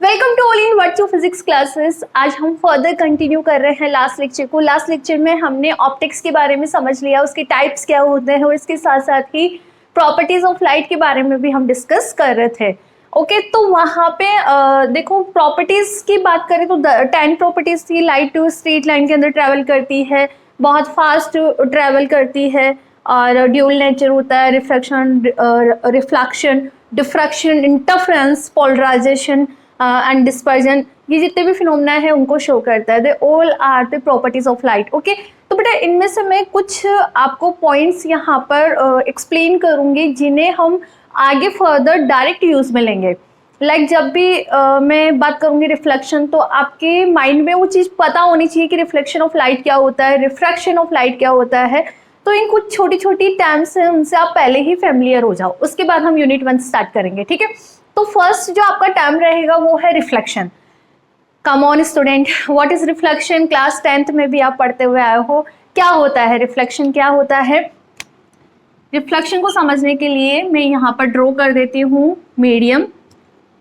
Welcome to all in virtual physics classes. आज हम further continue कर रहे हैं लास्ट लेक्चर को। लास्ट लेक्चर में हमने ऑप्टिक्स के बारे में समझ लिया, उसके टाइप्स क्या होते हैं और इसके साथ साथ ही प्रॉपर्टीज ऑफ लाइट के बारे में भी हम डिस्कस कर रहे थे। ओके, तो वहाँ पे देखो प्रॉपर्टीज की बात करें तो 10 प्रॉपर्टीज थी। लाइट टू स्ट्रेट लाइन के अंदर ट्रैवल करती है, बहुत फास्ट ट्रैवल करती है और ड्यूल नेचर होता है, reflection, diffraction, interference, polarisation and dispersion. ये जितने भी फिनोमेना है उनको शो करता है। They all are the properties of light. Okay, तो बेटा इनमें से मैं कुछ आपको पॉइंट्स यहाँ पर एक्सप्लेन करूंगी जिन्हें हम आगे फर्दर डायरेक्ट यूज में लेंगे। लाइक जब भी मैं बात करूंगी रिफ्लेक्शन, तो आपके माइंड में वो चीज़ पता होनी चाहिए कि रिफ्लेक्शन ऑफ लाइट क्या होता है, रिफ्रैक्शन ऑफ लाइट क्या होता है। तो इन कुछ छोटी छोटी टर्म्स हैं, उनसे आप पहले ही फेमिलियर हो जाओ, उसके बाद हम यूनिट 1 स्टार्ट करेंगे। ठीक है, तो फर्स्ट जो आपका टर्म रहेगा वो है reflection. Come on student, what is reflection? Class 10th में भी आप पढ़ते हुए आए हो। क्या होता है रिफ्लेक्शन, क्या होता है? रिफ्लेक्शन को समझने के लिए मैं यहाँ पर ड्रॉ कर देती हूँ मीडियम।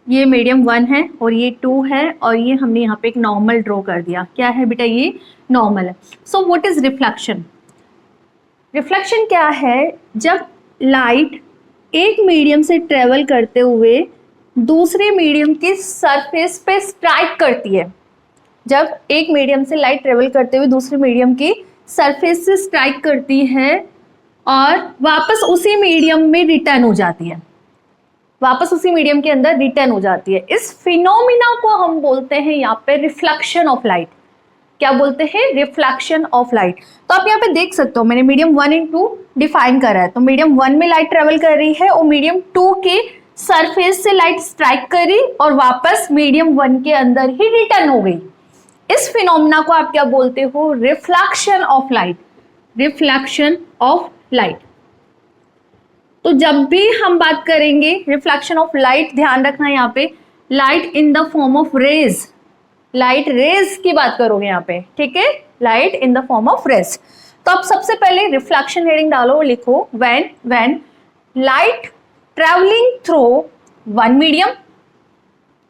ये मीडियम 1 है और ये 2 है और ये हमने यहाँ पे एक नॉर्मल ड्रॉ कर दिया। क्या है बेटा? ये नॉर्मल है। So what is reflection? Reflection क्या है? जब लाइट एक मीडियम से ट्रेवल करते हुए दूसरे मीडियम की सरफेस पे स्ट्राइक करती है। जब एक मीडियम से लाइट ट्रेवल करते हुए दूसरे मीडियम की सरफेस से स्ट्राइक करती है और वापस उसी मीडियम में रिटर्न हो जाती है, वापस उसी मीडियम के अंदर रिटर्न हो जाती है। इस फिनोमिना को हम बोलते हैं यहाँ पे रिफ्लेक्शन ऑफ लाइट। क्या बोलते हैं? Reflection of light. तो आप यहाँ पे देख सकते हो मैंने मीडियम 1 और 2 डिफाइन करा है। तो मीडियम 1 में लाइट ट्रेवल कर रही है और मीडियम 2 के सरफेस से लाइट स्ट्राइक करी और वापस मीडियम 1 के अंदर ही रिटर्न हो गई। इस फिनोमिना को आप क्या बोलते हो? Reflection of light. Reflection of light. तो जब भी हम बात करेंगे रिफ्लेक्शन ऑफ लाइट, ध्यान रखना यहाँ पे light in the form of rays, light rays की बात करोगे यहाँ पे। ठीक है, light in the form of rays. तो आप सबसे पहले रिफ्लेक्शन हेडिंग डालो और लिखो when light traveling through one medium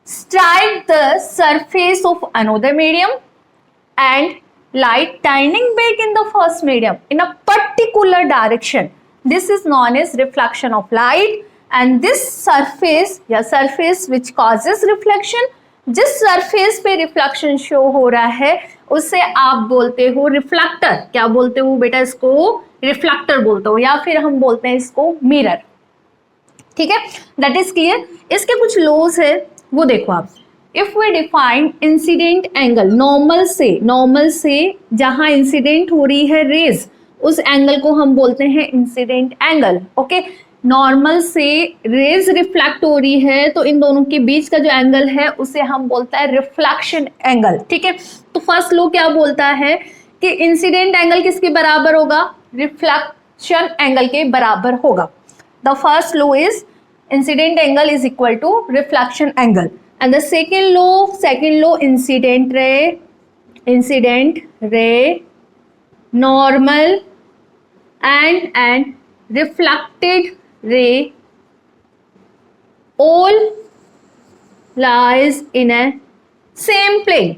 strike the surface of another medium and light turning back in the first medium in a particular direction, this is known as reflection of light. And this surface which causes reflection, जिस surface पे reflection show हो रहा है उसे आप बोलते हो reflector. क्या बोलते हो बेटा? इसको रिफ्लेक्टर बोलते हो या फिर हम बोलते हैं इसको मिरर। ठीक है, दैट इज क्लियर। इसके कुछ लॉज है वो देखो आप। If we define incident angle, normal से जहां इंसिडेंट हो रही है रेज, उस एंगल को हम बोलते हैं इंसिडेंट एंगल। ओके, नॉर्मल से रेज रिफ्लेक्ट हो रही है तो इन दोनों के बीच का जो एंगल है उसे हम बोलते हैं रिफ्लेक्शन एंगल। ठीक है, तो फर्स्ट लॉ क्या बोलता है कि इंसिडेंट एंगल किसके बराबर होगा? रिफ्लेक्शन एंगल के बराबर होगा। The first law is incident angle is equal to reflection angle, and the second law incident ray, normal and reflected ray all lies in a same plane।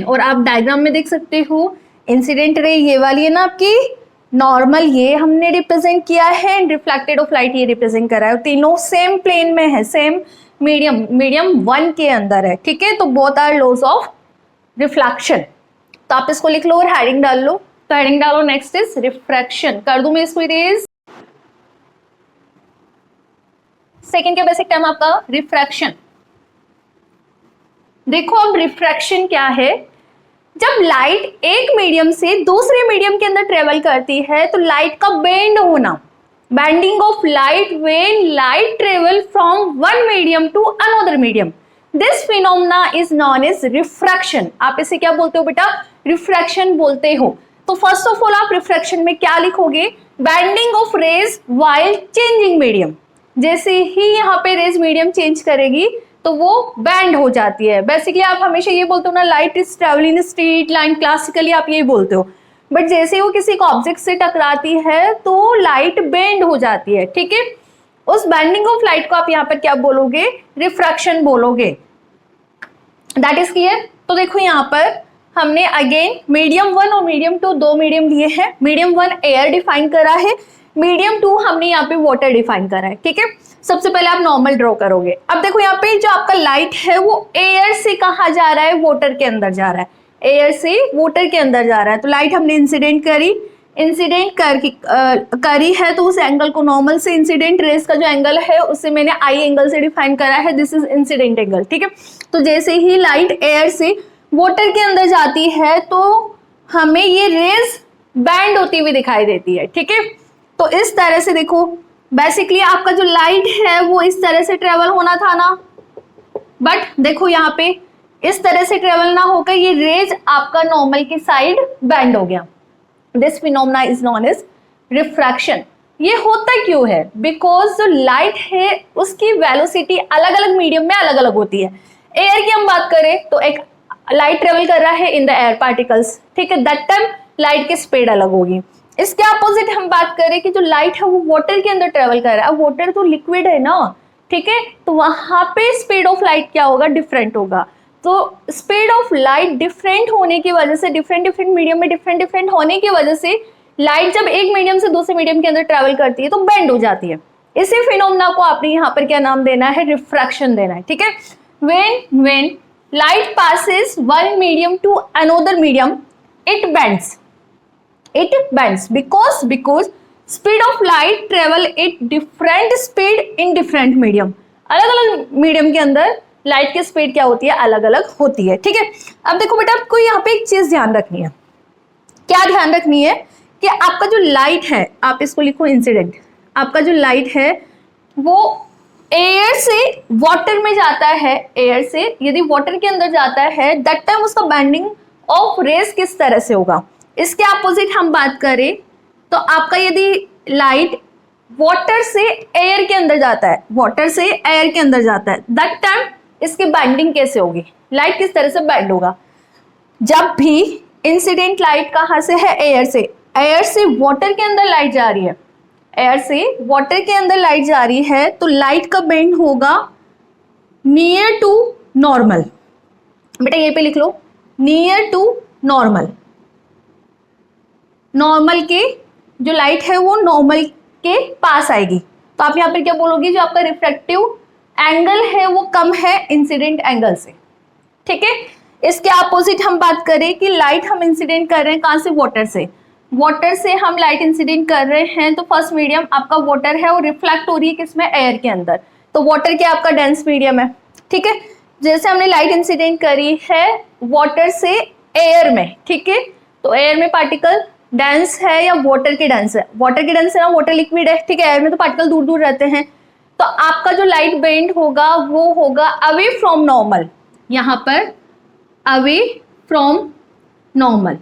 और आप diagram में देख सकते हो इंसिडेंट रे ये वाली है ना आपकी, नॉर्मल ये हमने रिप्रेजेंट किया है एंड रिफ्लेक्टेड ऑफ लाइट ये रिप्रेजेंट करा है। तीनों सेम प्लेन में है, सेम मीडियम 1 के अंदर है। ठीक है, तो both are laws of reflection. तो आप इसको लिख लो और हेडिंग डाल लो। तो हेडिंग डालो, नेक्स्ट इज रिफ्रैक्शन। कर दूं मैं इसको इरेज। सेकेंड क्या बेसिक टर्म आपका? रिफ्रैक्शन। देखो अब रिफ्रैक्शन क्या है? जब लाइट एक मीडियम से दूसरे मीडियम के अंदर ट्रेवल करती है तो लाइट का बेंड होना, bending of light when light travel from one medium to another medium, this phenomena is known as refraction. आप इसे क्या बोलते हो बेटा? रिफ्रैक्शन बोलते हो। तो फर्स्ट ऑफ ऑल आप रिफ्रैक्शन में क्या लिखोगे? Bending of rays while changing medium. जैसे ही यहाँ पे रेज मीडियम चेंज करेगी तो वो बैंड हो जाती है। बेसिकली आप हमेशा ये बोलते हो ना, light is travelling in straight line, classically आप यही बोलते हो। बट जैसे वो किसी ऑब्जेक्ट से टकराती है तो लाइट बेंड हो जाती है। ठीक है, उस बैंडिंग ऑफ लाइट को आप यहाँ पर क्या बोलोगे, रिफ्रैक्शन बोलोगे। That is clear. तो देखो यहाँ पर हमने अगेन मीडियम 1 और मीडियम 2 दो मीडियम लिए हैं। मीडियम 1 एयर डिफाइन करा है, मीडियम 2 हमने यहाँ पे वाटर डिफाइन करा है, ठीक है। सबसे पहले आप नॉर्मल ड्रॉ करोगे। अब देखो यहाँ पे जो आपका लाइट है वो एयर से कहाँ जा रहा है, वाटर के अंदर जा रहा है, एयर से वाटर के अंदर जा रहा है। तो लाइट हमने इंसिडेंट करी, करी है तो उस एंगल को नॉर्मल से, इंसिडेंट रेस का जो एंगल है उसे मैंने आई एंगल से डिफाइन करा है, दिस इज इंसिडेंट एंगल, ठीक है। तो जैसे ही लाइट एयर से वाटर के अंदर जाती है तो हमें ये रेज बैंड होती हुई दिखाई देती है, ठीक है। तो इस तरह से देखो, बेसिकली आपका जो लाइट है वो इस तरह से ट्रेवल होना था ना, बट देखो यहाँ पे इस तरह से ट्रेवल ना होकर ये रेज आपका नॉर्मल की साइड बैंड हो गया। This phenomena is known as refraction. ये होता क्यों है, बिकॉज जो लाइट है उसकी वेलोसिटी अलग अलग मीडियम में अलग अलग होती है। एयर की हम बात करें तो एक लाइट ट्रेवल कर रहा है इन द एयर पार्टिकल्स, ठीक है, दैट टाइम लाइट की स्पीड अलग होगी। इसके अपोजिट हम बात करें कि जो लाइट है वो वाटर के अंदर ट्रेवल कर रहा है, वाटर तो लिक्विड है ना, ठीक है, तो वहां पे स्पीड ऑफ लाइट क्या होगा, डिफरेंट होगा। तो स्पीड ऑफ लाइट डिफरेंट होने की वजह से, डिफरेंट मीडियम में डिफरेंट होने की वजह से लाइट जब एक मीडियम से दूसरे मीडियम के अंदर ट्रेवल करती है तो बेंड हो जाती है। इसी फिनोमेना को आपने यहाँ पर क्या नाम देना है, रिफ्रैक्शन देना है, ठीक है। when light passes one medium to another medium, it bends because speed of light travel at different speed in different medium। अलग अलग मीडियम के अंदर लाइट की स्पीड क्या होती है, अलग अलग होती है, ठीक है। अब देखो बेटा, आपको यहाँ पे एक चीज ध्यान रखनी है। क्या ध्यान रखनी है कि आपका जो लाइट है, आप इसको लिखो इंसिडेंट, आपका जो लाइट है वो एयर से वाटर में जाता है, एयर से यदि वाटर के अंदर जाता है दैट टाइम उसका बैंडिंग ऑफ रेस किस तरह से होगा। इसके अपोजिट हम बात करें तो आपका यदि लाइट वाटर से एयर के अंदर जाता है, वाटर से एयर के अंदर जाता है, दैट टाइम इसकी बैंडिंग कैसे होगी, लाइट किस तरह से बैंड होगा। जब भी इंसिडेंट लाइट कहाँ से है, एयर से वाटर के अंदर लाइट जा रही है, एयर से वाटर के अंदर लाइट जा रही है तो लाइट का बेंड होगा नियर टू नॉर्मल। बेटा ये पे लिख लो, नियर टू नॉर्मल। नॉर्मल के जो लाइट है वो नॉर्मल के पास आएगी। तो आप यहाँ पर क्या बोलोगे, जो आपका रिफ्रैक्टिव एंगल है वो कम है इंसिडेंट एंगल से, ठीक है। इसके अपोजिट हम बात करें कि लाइट हम इंसिडेंट कर रहे हैं कहाँ से, वाटर से, वाटर से हम लाइट इंसिडेंट कर रहे हैं तो फर्स्ट मीडियम आपका वाटर है और रिफ्लेक्ट हो रही है किसमें, एयर के अंदर। तो वाटर क्या आपका डेंस मीडियम है, ठीक है। जैसे हमने लाइट इंसिडेंट करी है वाटर से एयर में, ठीक है, तो एयर में पार्टिकल डेंस है या वाटर के डेंस है, वाटर के डेंस है ना, वाटर लिक्विड है, ठीक है, एयर में तो पार्टिकल दूर दूर रहते हैं। तो आपका जो लाइट बेंड होगा वो होगा अवे फ्रॉम नॉर्मल, यहाँ पर अवे फ्रॉम नॉर्मल।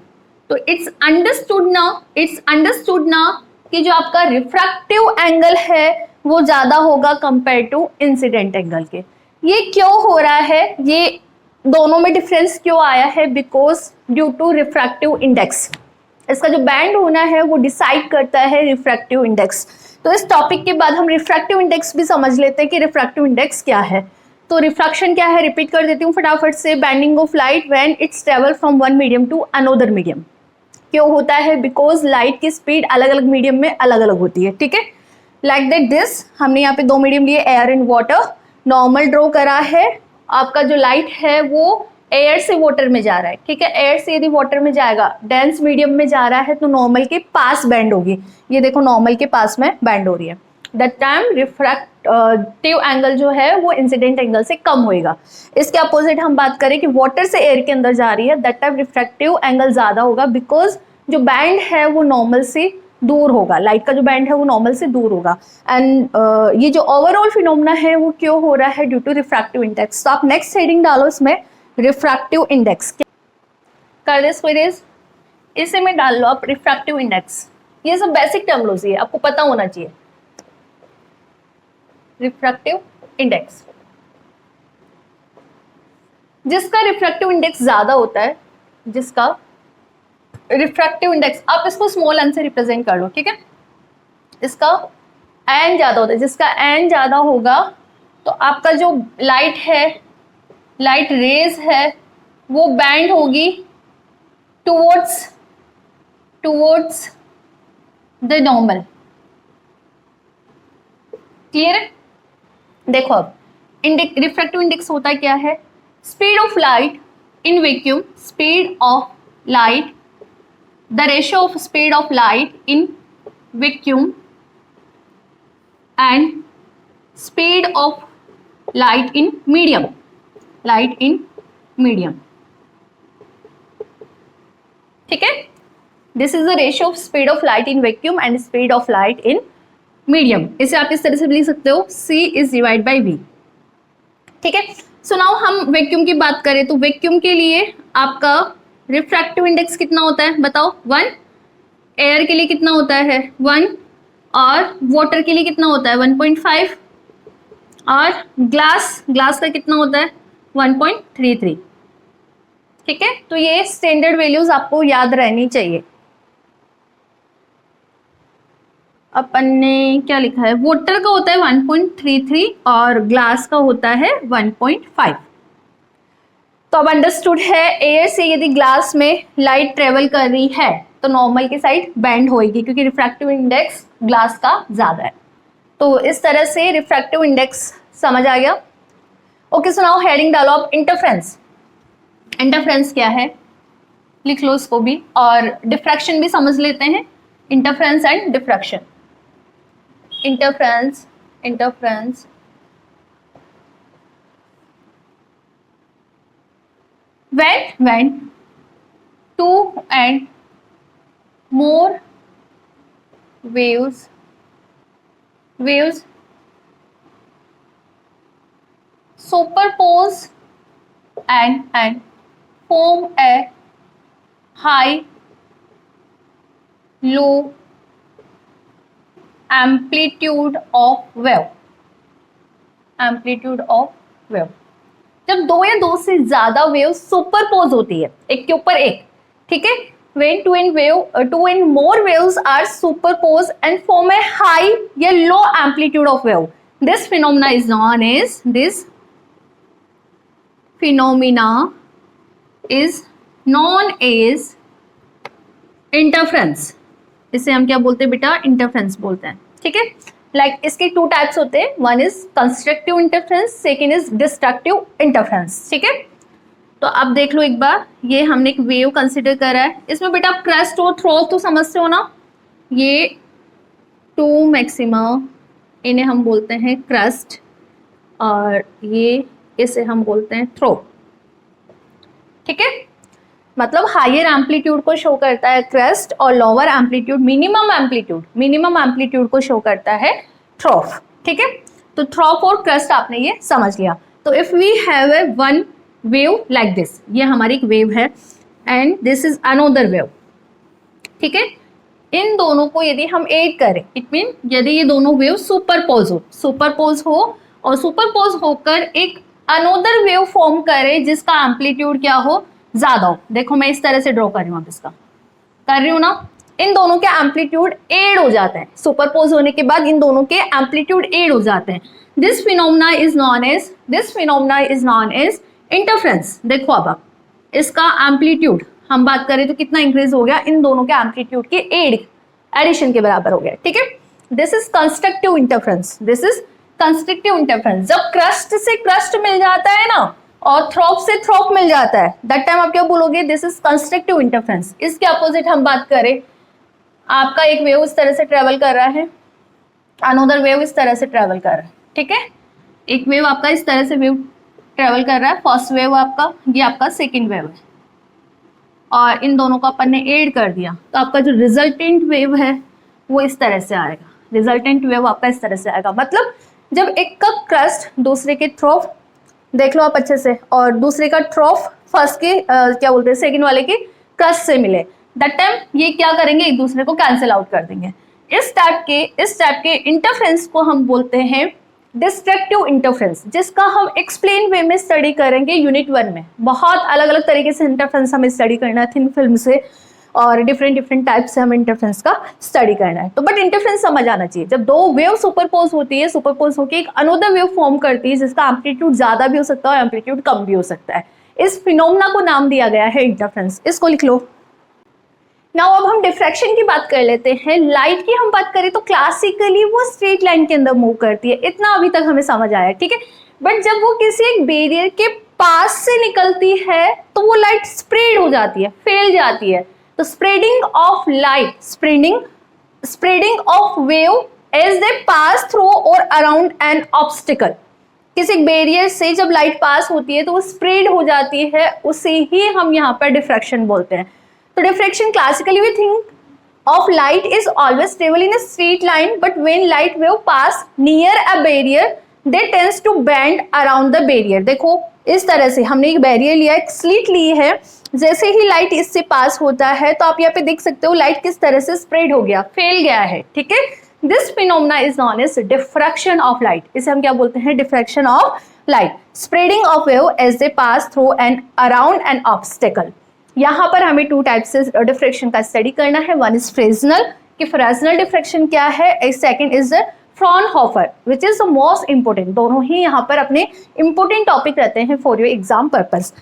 तो इट्स अंडरस्टूड ना कि जो आपका रिफ्रैक्टिव एंगल है वो ज्यादा होगा कंपेयर टू इंसिडेंट एंगल के। ये क्यों हो रहा है, ये दोनों में डिफरेंस क्यों आया है, because due to refractive index. इसका जो बैंड होना है वो डिसाइड करता है रिफ्रैक्टिव इंडेक्स। तो इस टॉपिक के बाद हम रिफ्रैक्टिव इंडेक्स भी समझ लेते हैं कि रिफ्रैक्टिव इंडेक्स क्या है। तो रिफ्रैक्शन क्या है, रिपीट कर देती हूँ फटाफट से, bending of light when it's travel from one medium to another medium. क्यों होता है, बिकॉज लाइट की स्पीड अलग अलग मीडियम में अलग अलग होती है, ठीक है। लाइक दैट दिस, हमने यहाँ पे दो मीडियम लिए, air and water, normal draw करा है। आपका जो लाइट है वो एयर से वाटर में जा रहा है, ठीक है, एयर से यदि वाटर में जाएगा, डेंस मीडियम में जा रहा है तो नॉर्मल के पास बैंड होगी। ये देखो नॉर्मल के पास में बैंड हो रही है, दैट टाइम रिफ्रैक्टिव एंगल जो है वो इंसिडेंट एंगल से कम होएगा। इसके अपोजिट हम बात करें कि वाटर से एयर के अंदर जा रही है, दैट टाइम रिफ्रैक्टिव एंगल ज्यादा होगा, बिकॉज जो बैंड है वो नॉर्मल से दूर होगा, लाइट का जो बैंड है वो नॉर्मल से दूर होगा। एंड ये जो ओवरऑल फिनोमेना है वो क्यों हो रहा है, ड्यू टू रिफ्रैक्टिव इंडेक्स। तो आप नेक्स्ट हेडिंग डालो इसमें, रिफ्रैक्टिव इंडेक्स कर दे स्क्वेरेज, इसे में डाल लो आप रिफ्रैक्टिव इंडेक्स। ये सब बेसिक टर्मिनोलॉजी है, आपको पता होना चाहिए। रिफ्रैक्टिव इंडेक्स, जिसका रिफ्रैक्टिव इंडेक्स ज्यादा होता है, जिसका रिफ्रैक्टिव इंडेक्स, आप इसको स्मॉल एन से रिप्रेजेंट कर लो, ठीक है। इसका एन ज़्यादा होता है, जिसका एन ज़्यादा होगा तो आपका जो लाइट है, लाइट रेज है, वो बैंड होगी टूवर्ड्स द नॉर्मल। क्लियर है? देखो अब रिफ्रैक्टिव इंडेक्स होता क्या है? Speed of light in vacuum, speed of light, the ratio of speed of light in vacuum and speed of light in medium, ठीक है? This is the ratio of speed of light in vacuum and speed of light in medium. इसे आप इस तरह से लिख सकते हो, C is divide by V, ठीक है? सो नाउ हम वैक्यूम की बात करें तो वैक्यूम के लिए आपका रिफ्रैक्टिव इंडेक्स कितना होता है बताओ? 1। एयर के लिए कितना होता है? 1। और वाटर के लिए कितना होता है? 1.5। और ग्लास का कितना होता है? 1.33, ठीक है? तो ये स्टैंडर्ड वैल्यूज आपको याद रहनी चाहिए। अपन ने क्या लिखा है? वाटर का होता है 1.33 और ग्लास का होता है 1.5। तो अब अंडरस्टूड है, एयर से यदि ग्लास में लाइट ट्रेवल कर रही है तो नॉर्मल की साइड बैंड होगी क्योंकि रिफ्रैक्टिव इंडेक्स ग्लास का ज्यादा है। तो इस तरह से रिफ्रैक्टिव इंडेक्स समझ आ गया। ओके, सो नाउ हेडिंग डालो आप इंटरफेरेंस। इंटरफेरेंस क्या है लिख लो इसको भी, और डिफ्रैक्शन भी समझ लेते हैं। Interference and diffraction. Interference when two and more waves superpose and form a high low amplitude of wave। जब दो या दो से ज्यादा वेव सुपरपोज होती है एक के ऊपर एक, ठीक है? when two and more waves are superposed and form a high या low amplitude of wave, this phenomena is known as interference. इसे हम क्या बोलते हैं बेटा? इंटरफेरेंस बोलते हैं, ठीक है? लाइक इसके 2 टाइप्स होते हैं, one is constructive interference, second is destructive interference, ठीक है? तो अब देख लो एक बार, ये हमने एक वेव कंसिडर करा है, इसमें बेटा क्रस्ट और थ्रो तो समझते हो ना? ये 2 मैक्सिमा, इन्हें हम बोलते हैं क्रस्ट, और ये इसे हम बोलते हैं थ्रो, ठीक है? मतलब हायर एम्पलीट्यूड को शो करता है क्रस्ट और लोअर एम्पलीट्यूड, मिनिमम एम्पलीट्यूड को शो करता है थ्रोफ, ठीक है? तो थ्रोफ और क्रस्ट आपने ये समझ लिया। तो if we have a one wave like this, ये हमारी एक वेव है and this is another wave, ठीक है? इन दोनों को यदि हम ऐड करें, इट मीन यदि ये दोनों वेव सुपरपोज हो और सुपरपोज होकर एक अनदर वेव फॉर्म करे जिसका एम्पलीट्यूड क्या हो? ज्यादा हो। देखो मैं इस तरह से ड्रॉ कर रही हूँ, अब इसका कर रही हूँ ना, इन दोनों के एम्पलीट्यूड एड हो जाते हैं, सुपरपोज होने के बाद इन दोनों के एम्पलीट्यूड एड हो जाते हैं। This phenomena is known as interference. देखो अब इसका एम्पलीट्यूड हम बात करें तो कितना इंक्रीज हो गया? इन दोनों के एम्पलीट्यूड के एडिशन के बराबर हो गया, ठीक है? This is constructive interference. जब क्रस्ट से क्रस्ट मिल जाता है ना और थ्रोप से थ्रोप मिल जाता है, दैट टाइम आप क्या बोलोगे? This is constructive interference. इसके अपोजिट हम बात करें, आपका एक वेव इस तरह से ट्रेवल कर रहा है, अनदर वेव इस तरह से ट्रेवल कर रहा है, ठीक है? एक वेव आपका इस तरह से वेव ट्रेवल कर रहा है, फर्स्ट वेव आपका, ये आपका सेकेंड वेव है, और इन दोनों को अपन ने ऐड कर दिया तो आपका जो रिजल्टेंट वेव है वो इस तरह से आएगा। रिजल्टेंट वेव आपका इस तरह से आएगा। मतलब जब एक का क्रस्ट दूसरे के थ्रोफ, देख लो आप अच्छे से, और दूसरे का थ्रोफ फर्स्ट के क्या बोलते हैं सेकंड वाले के क्रस्ट से मिले, दैट टाइम ये क्या करेंगे? एक दूसरे को कैंसिल आउट कर देंगे। इस टाइप के इंटरफेरेंस को हम बोलते हैं डिस्ट्रक्टिव इंटरफेरेंस, जिसका हम एक्सप्लेन वे में स्टडी करेंगे यूनिट 1 में। बहुत अलग अलग तरीके से इंटरफेरेंस हमें स्टडी करना है थिन फिल्म से, और डिफरेंट डिफरेंट टाइप से हमें इंटरफ्रेंस का स्टडी करना है। तो बट इंटरफ्रेंस समझ आना चाहिए, जब दो वेव सुपरपोज होती है, सुपरपोज होकर एक अनदर वेव फॉर्म करती है जिसका एम्पलीट्यूड ज्यादा भी हो सकता है और एम्पलीट्यूड कम भी हो सकता है, इस फिनोमेना को नाम दिया गया है इंटरफ्रेंस। इसको लिख लो। नाउ अब हम डिफ्रैक्शन की बात कर लेते हैं। लाइट की हम बात करें तो क्लासिकली वो स्ट्रेट लाइन के अंदर मूव करती है, इतना अभी तक हमें समझ आया, ठीक है। बट जब वो किसी एक बैरियर के पास से निकलती है तो वो लाइट स्प्रेड हो जाती है, फैल जाती है। तो spreading of light, spreading of wave as they pass through और अराउंड एन ऑब्स्टिकल। किसी बैरियर से जब लाइट पास होती है तो वो स्प्रेड हो जाती है, उसे ही हम यहाँ पर डिफ्रैक्शन बोलते हैं। तो diffraction classically we think of light is always travel in a straight line, but when light wave pass near a barrier they tends to bend around the barrier। देखो इस तरह से हमने एक बैरियर लिया, एक स्लिट ली है, जैसे ही लाइट इससे पास होता है तो आप यहाँ पे देख सकते हो लाइट किस तरह से स्प्रेड हो गया, फैल गया है, ठीक है। This phenomena is known as diffraction of light. इसे हम क्या बोलते हैं? Diffraction of light, spreading of wave as they pass through and around an obstacle. यहाँ पर हमें टू टाइप से डिफ्रैक्शन का स्टडी करना है। वन इज फ्रेजनल, कि फ्रेजनल डिफ्रैक्शन क्या है। Second is Fraunhofer which is the most important. दोनों ही यहाँ पर अपने इंपोर्टेंट टॉपिक रहते हैं फॉर योर एग्जाम पर्पस।